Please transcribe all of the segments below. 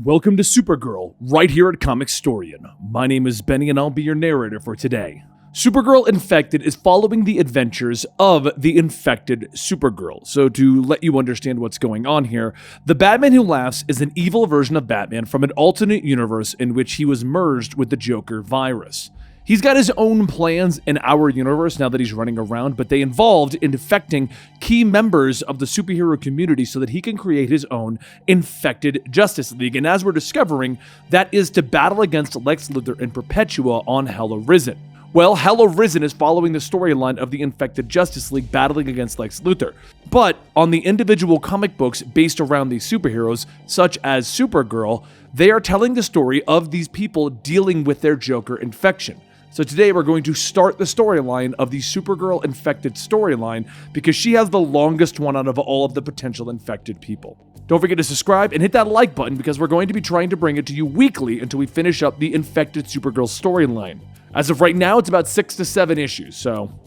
Welcome to Supergirl, right here at Comicstorian. My name is Benny and I'll be your narrator for today. Supergirl Infected is following the adventures of the infected Supergirl. So to let you understand what's going on here, the Batman Who Laughs is an evil version of Batman from an alternate universe in which he was merged with the Joker virus. He's got his own plans in our universe now that he's running around, but they involved infecting key members of the superhero community so that he can create his own infected Justice League. And as we're discovering, that is to battle against Lex Luthor and Perpetua on Hell Arisen. Well, Hell Arisen is following the storyline of the infected Justice League battling against Lex Luthor. But on the individual comic books based around these superheroes, such as Supergirl, they are telling the story of these people dealing with their Joker infection. So today we're going to start the storyline of the Supergirl infected storyline because she has the longest one out of all of the potential infected people. Don't forget to subscribe and hit that like button because we're going to be trying to bring it to you weekly until we finish up the infected Supergirl storyline. As of right now, it's about 6 to 7 issues, so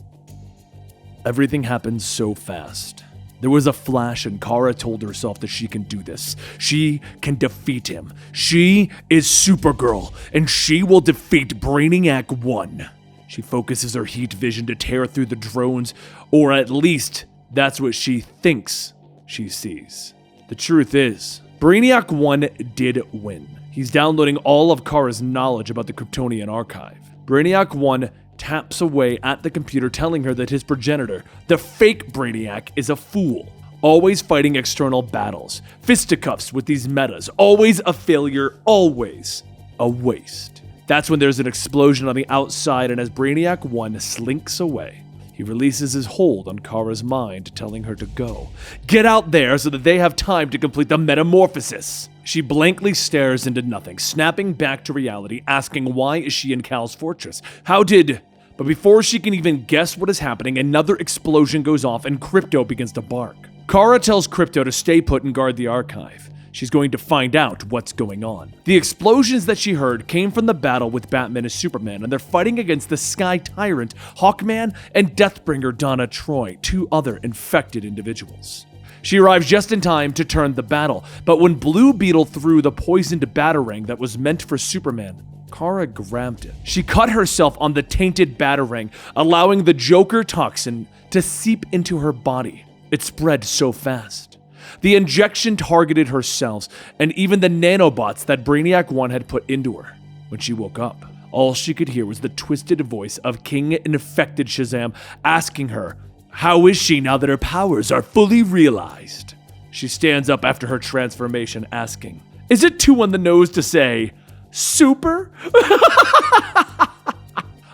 everything happens so fast. There was a flash and Kara told herself that she can do this. She can defeat him. She is Supergirl, and she will defeat Brainiac 1. She focuses her heat vision to tear through the drones, or at least that's what she thinks she sees. The truth is, Brainiac 1 did win. He's downloading all of Kara's knowledge about the Kryptonian archive. Brainiac 1 taps away at the computer, telling her that his progenitor, the fake Brainiac, is a fool, always fighting external battles, fisticuffs with these metas, always a failure, always a waste. That's when there's an explosion on the outside, and as Brainiac 1 slinks away, he releases his hold on Kara's mind, telling her to go. Get out there so that they have time to complete the metamorphosis. She blankly stares into nothing, snapping back to reality, asking why is she in Cal's fortress? But before she can even guess what is happening, another explosion goes off and Krypto begins to bark. Kara tells Krypto to stay put and guard the archive. She's going to find out what's going on. The explosions that she heard came from the battle with Batman and Superman, and they're fighting against the Sky Tyrant, Hawkman, and Deathbringer Donna Troy, 2 other infected individuals. She arrives just in time to turn the battle, but when Blue Beetle threw the poisoned batarang that was meant for Superman, Kara grabbed it. She cut herself on the tainted batarang, allowing the Joker toxin to seep into her body. It spread so fast. The injection targeted her cells and even the nanobots that Brainiac 1 had put into her. When she woke up, all she could hear was the twisted voice of King Infected Shazam asking her, how is she now that her powers are fully realized? She stands up after her transformation asking, is it too on the nose to say, Super?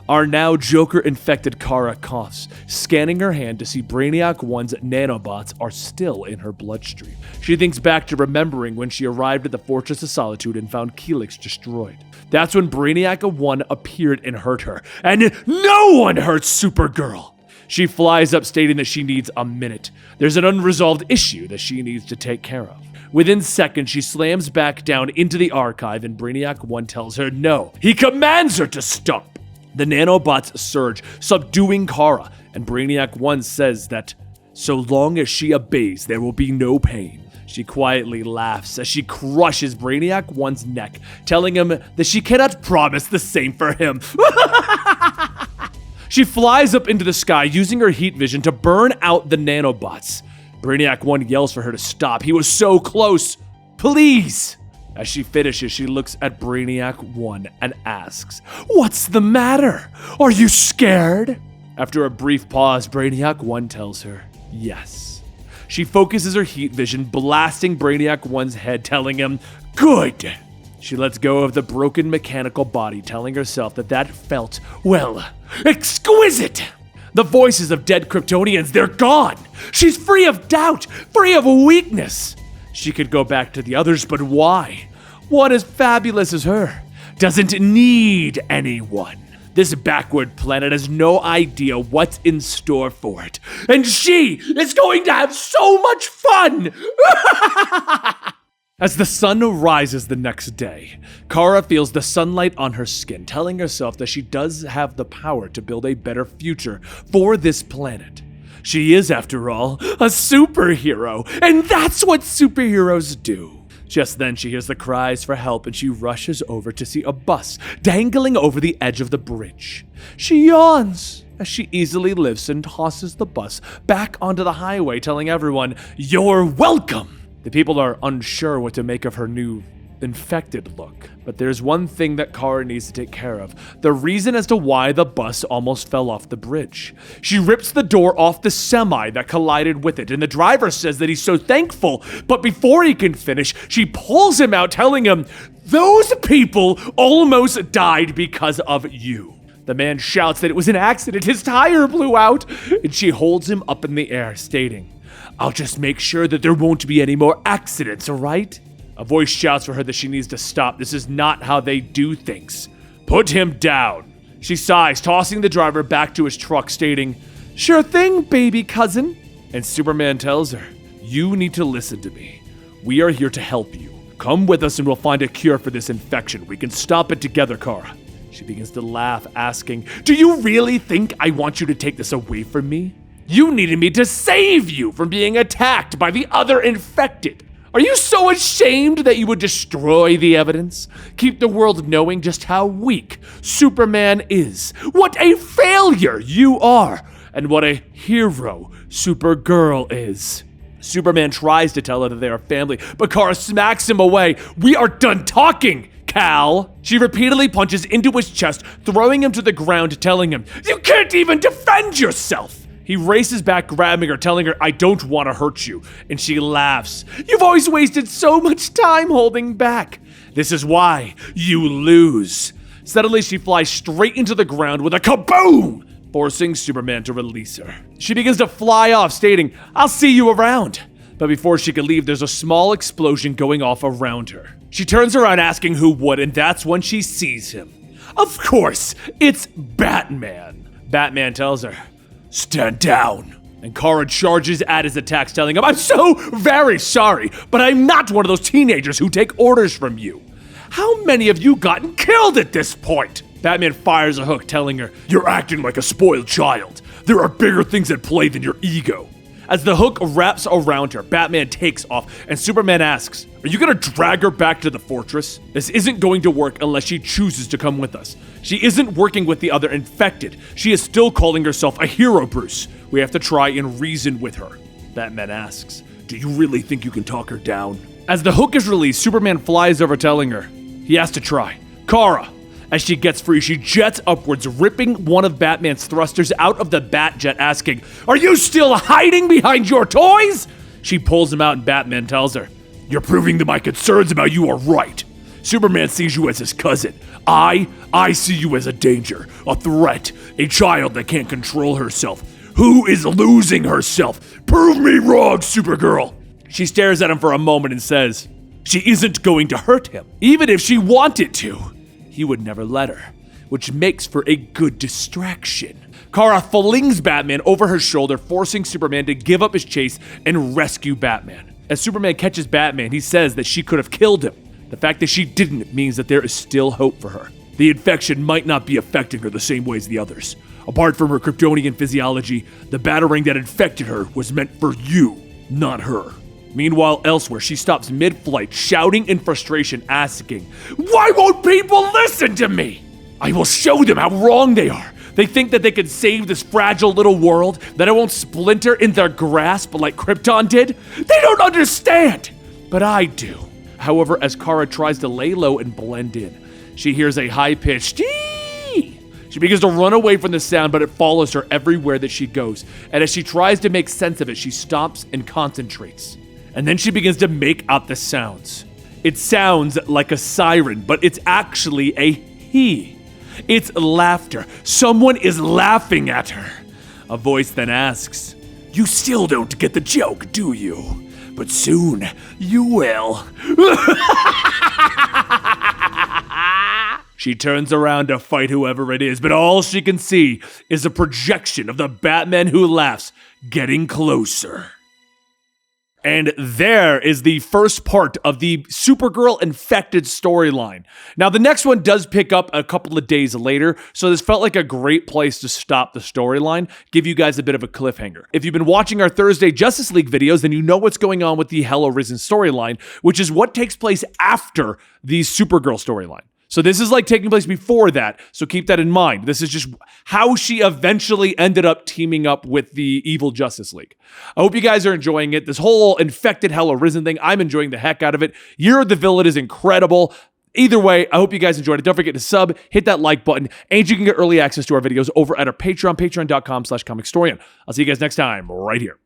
Our now Joker-infected Kara coughs, scanning her hand to see Brainiac 1's nanobots are still in her bloodstream. She thinks back to remembering when she arrived at the Fortress of Solitude and found Helix destroyed. That's when Brainiac 1 appeared and hurt her, and no one hurts Supergirl! She flies up stating that she needs a minute. There's an unresolved issue that she needs to take care of. Within seconds, she slams back down into the archive and Brainiac 1 tells her no. He commands her to stop. The nanobots surge, subduing Kara, and Brainiac 1 says that so long as she obeys, there will be no pain. She quietly laughs as she crushes Brainiac 1's neck, telling him that she cannot promise the same for him. She flies up into the sky using her heat vision to burn out the nanobots. Brainiac 1 yells for her to stop. He was so close. Please! As she finishes, she looks at Brainiac 1 and asks, what's the matter? Are you scared? After a brief pause, Brainiac 1 tells her, yes. She focuses her heat vision, blasting Brainiac 1's head, telling him, good! She lets go of the broken mechanical body, telling herself that felt, well, exquisite! The voices of dead Kryptonians, they're gone! She's free of doubt, free of weakness! She could go back to the others, but why? One as fabulous as her doesn't need anyone. This backward planet has no idea what's in store for it. And she is going to have so much fun! As the sun rises the next day, Kara feels the sunlight on her skin, telling herself that she does have the power to build a better future for this planet. She is, after all, a superhero, and that's what superheroes do. Just then, she hears the cries for help and she rushes over to see a bus dangling over the edge of the bridge. She yawns as she easily lifts and tosses the bus back onto the highway, telling everyone, "You're welcome!" The people are unsure what to make of her new infected look, but there's one thing that Kara needs to take care of: the reason as to why the bus almost fell off the bridge. She rips the door off the semi that collided with it, and the driver says that he's so thankful, but before he can finish, she pulls him out, telling him, "Those people almost died because of you." The man shouts that it was an accident, his tire blew out, and she holds him up in the air, stating, "I'll just make sure that there won't be any more accidents, all right?" A voice shouts for her that she needs to stop. This is not how they do things. "Put him down." She sighs, tossing the driver back to his truck, stating, "Sure thing, baby cousin." And Superman tells her, "You need to listen to me. We are here to help you. Come with us and we'll find a cure for this infection. We can stop it together, Kara." She begins to laugh, asking, "Do you really think I want you to take this away from me? You needed me to save you from being attacked by the other infected. Are you so ashamed that you would destroy the evidence? Keep the world knowing just how weak Superman is, what a failure you are, and what a hero Supergirl is." Superman tries to tell her that they are family, but Kara smacks him away. "We are done talking, Cal." She repeatedly punches into his chest, throwing him to the ground, telling him, "You can't even defend yourself." He races back, grabbing her, telling her, "I don't want to hurt you." And she laughs. "You've always wasted so much time holding back. This is why you lose." Suddenly, she flies straight into the ground with a kaboom, forcing Superman to release her. She begins to fly off, stating, "I'll see you around." But before she can leave, there's a small explosion going off around her. She turns around asking who would, and that's when she sees him. Of course, it's Batman. Batman tells her, "Stand down." And Kara charges at his attacks, telling him, "I'm so very sorry, but I'm not one of those teenagers who take orders from you. How many of you gotten killed at this point?" Batman fires a hook, telling her, "You're acting like a spoiled child. There are bigger things at play than your ego." As the hook wraps around her, Batman takes off, and Superman asks, "Are you gonna drag her back to the fortress? This isn't going to work unless she chooses to come with us. She isn't working with the other infected. She is still calling herself a hero, Bruce. We have to try and reason with her." Batman asks, "Do you really think you can talk her down?" As the hook is released, Superman flies over, telling her he has to try. Kara, as she gets free, she jets upwards, ripping one of Batman's thrusters out of the Batjet, asking, "Are you still hiding behind your toys?" She pulls him out, and Batman tells her, "You're proving that my concerns about you are right. Superman sees you as his cousin. I see you as a danger, a threat, a child that can't control herself. Who is losing herself? Prove me wrong, Supergirl." She stares at him for a moment and says, "She isn't going to hurt him. Even if she wanted to, he would never let her," which makes for a good distraction. Kara flings Batman over her shoulder, forcing Superman to give up his chase and rescue Batman. As Superman catches Batman, he says that she could have killed him. The fact that she didn't means that there is still hope for her. The infection might not be affecting her the same way as the others. Apart from her Kryptonian physiology, the battering that infected her was meant for you, not her. Meanwhile, elsewhere, she stops mid-flight, shouting in frustration, asking, "Why won't people listen to me? I will show them how wrong they are. They think that they can save this fragile little world, that it won't splinter in their grasp like Krypton did. They don't understand, but I do." However, as Kara tries to lay low and blend in, she hears a high-pitched "Dee!" She begins to run away from the sound, but it follows her everywhere that she goes. And as she tries to make sense of it, she stops and concentrates. And then she begins to make out the sounds. It sounds like a siren, but it's actually a he. It's laughter. Someone is laughing at her. A voice then asks, "You still don't get the joke, do you? But soon you will." She turns around to fight whoever it is, but all she can see is a projection of the Batman who laughs getting closer. And there is the first part of the Supergirl infected storyline. Now, the next one does pick up a couple of days later, so this felt like a great place to stop the storyline, give you guys a bit of a cliffhanger. If you've been watching our Thursday Justice League videos, then you know what's going on with the Hell Arisen storyline, which is what takes place after the Supergirl storyline. So this is like taking place before that, so keep that in mind. This is just how she eventually ended up teaming up with the evil Justice League. I hope you guys are enjoying it. This whole infected Hell Arisen thing, I'm enjoying the heck out of it. Year of the Villain is incredible. Either way, I hope you guys enjoyed it. Don't forget to sub, hit that like button, and you can get early access to our videos over at our Patreon, patreon.com/Comicstorian. I'll see you guys next time right here.